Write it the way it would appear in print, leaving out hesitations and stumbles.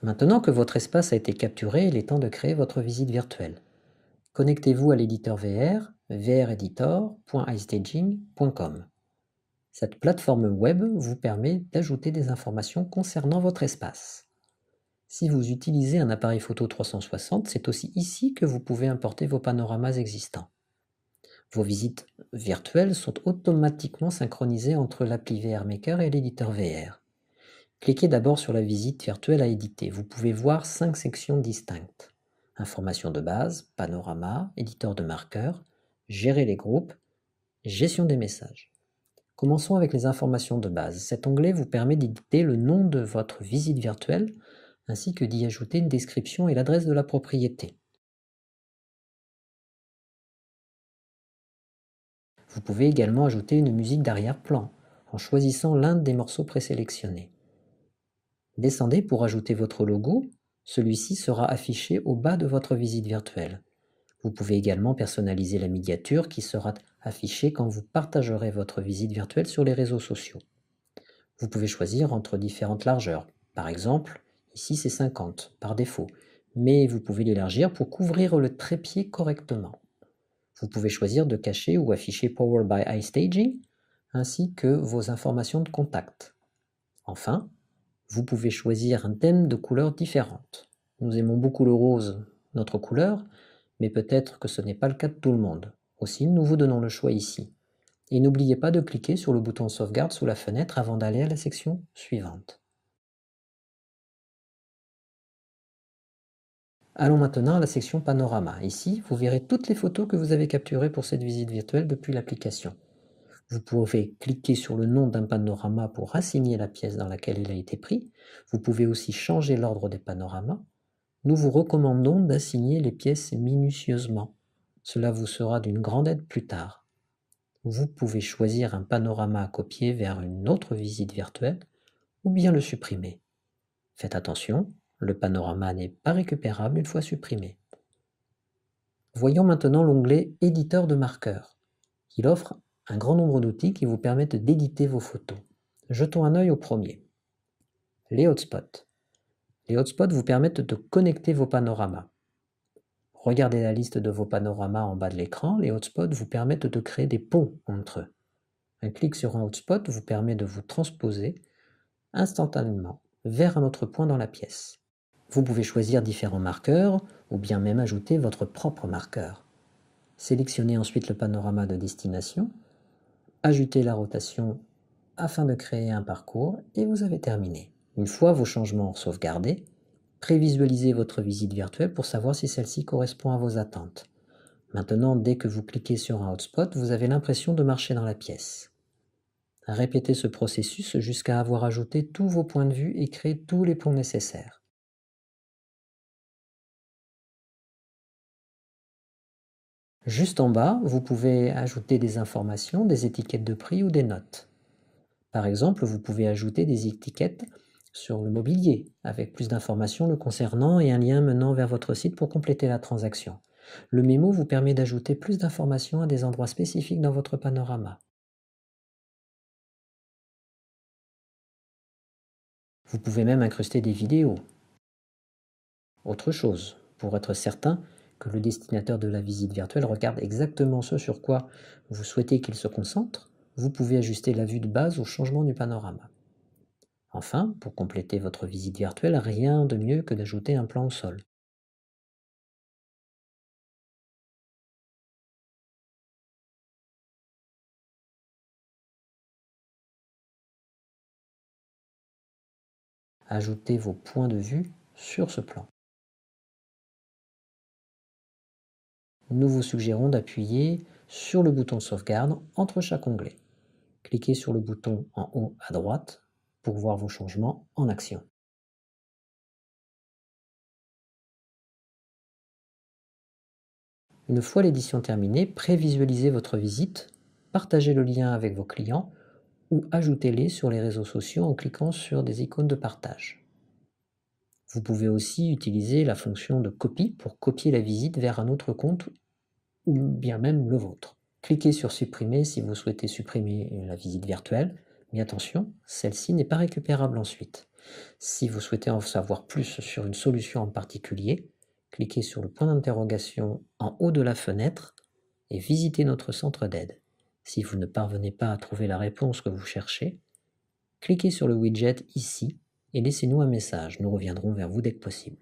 Maintenant que votre espace a été capturé, il est temps de créer votre visite virtuelle. Connectez-vous à l'éditeur VR, vreditor.istaging.com. Cette plateforme web vous permet d'ajouter des informations concernant votre espace. Si vous utilisez un appareil photo 360, c'est aussi ici que vous pouvez importer vos panoramas existants. Vos visites virtuelles sont automatiquement synchronisées entre l'appli VR Maker et l'éditeur VR. Cliquez d'abord sur la visite virtuelle à éditer. Vous pouvez voir 5 sections distinctes. Informations de base, panorama, éditeur de marqueurs, gérer les groupes, gestion des messages. Commençons avec les informations de base. Cet onglet vous permet d'éditer le nom de votre visite virtuelle ainsi que d'y ajouter une description et l'adresse de la propriété. Vous pouvez également ajouter une musique d'arrière-plan en choisissant l'un des morceaux présélectionnés. Descendez pour ajouter votre logo. Celui-ci sera affiché au bas de votre visite virtuelle. Vous pouvez également personnaliser la miniature qui sera affichée quand vous partagerez votre visite virtuelle sur les réseaux sociaux. Vous pouvez choisir entre différentes largeurs. Par exemple, ici c'est 50 par défaut, mais vous pouvez l'élargir pour couvrir le trépied correctement. Vous pouvez choisir de cacher ou afficher Powered by iStaging, ainsi que vos informations de contact. Enfin, vous pouvez choisir un thème de couleurs différentes. Nous aimons beaucoup le rose, notre couleur, mais peut-être que ce n'est pas le cas de tout le monde. Aussi, nous vous donnons le choix ici. Et n'oubliez pas de cliquer sur le bouton sauvegarde sous la fenêtre avant d'aller à la section suivante. Allons maintenant à la section panorama. Ici, vous verrez toutes les photos que vous avez capturées pour cette visite virtuelle depuis l'application. Vous pouvez cliquer sur le nom d'un panorama pour assigner la pièce dans laquelle il a été pris. Vous pouvez aussi changer l'ordre des panoramas. Nous vous recommandons d'assigner les pièces minutieusement. Cela vous sera d'une grande aide plus tard. Vous pouvez choisir un panorama à copier vers une autre visite virtuelle ou bien le supprimer. Faites attention, le panorama n'est pas récupérable une fois supprimé. Voyons maintenant l'onglet « Éditeur de marqueurs ». Il offre un grand nombre d'outils qui vous permettent d'éditer vos photos. Jetons un œil au premier. Les hotspots. Les hotspots vous permettent de connecter vos panoramas. Regardez la liste de vos panoramas en bas de l'écran. Les hotspots vous permettent de créer des ponts entre eux. Un clic sur un hotspot vous permet de vous transposer instantanément vers un autre point dans la pièce. Vous pouvez choisir différents marqueurs ou bien même ajouter votre propre marqueur. Sélectionnez ensuite le panorama de destination, ajoutez la rotation afin de créer un parcours et vous avez terminé. Une fois vos changements sauvegardés, prévisualisez votre visite virtuelle pour savoir si celle-ci correspond à vos attentes. Maintenant, dès que vous cliquez sur un hotspot, vous avez l'impression de marcher dans la pièce. Répétez ce processus jusqu'à avoir ajouté tous vos points de vue et créé tous les ponts nécessaires. Juste en bas, vous pouvez ajouter des informations, des étiquettes de prix ou des notes. Par exemple, vous pouvez ajouter des étiquettes sur le mobilier, avec plus d'informations le concernant et un lien menant vers votre site pour compléter la transaction. Le mémo vous permet d'ajouter plus d'informations à des endroits spécifiques dans votre panorama. Vous pouvez même incruster des vidéos. Autre chose, pour être certain que le destinataire de la visite virtuelle regarde exactement ce sur quoi vous souhaitez qu'il se concentre, vous pouvez ajuster la vue de base au changement du panorama. Enfin, pour compléter votre visite virtuelle, rien de mieux que d'ajouter un plan au sol. Ajoutez vos points de vue sur ce plan. Nous vous suggérons d'appuyer sur le bouton sauvegarde entre chaque onglet. Cliquez sur le bouton en haut à droite pour voir vos changements en action. Une fois l'édition terminée, prévisualisez votre visite, partagez le lien avec vos clients ou ajoutez-les sur les réseaux sociaux en cliquant sur des icônes de partage. Vous pouvez aussi utiliser la fonction de copie pour copier la visite vers un autre compte ou bien même le vôtre. Cliquez sur supprimer si vous souhaitez supprimer la visite virtuelle, mais attention, celle-ci n'est pas récupérable ensuite. Si vous souhaitez en savoir plus sur une solution en particulier, cliquez sur le point d'interrogation en haut de la fenêtre et visitez notre centre d'aide. Si vous ne parvenez pas à trouver la réponse que vous cherchez, cliquez sur le widget ici et laissez-nous un message. Nous reviendrons vers vous dès que possible.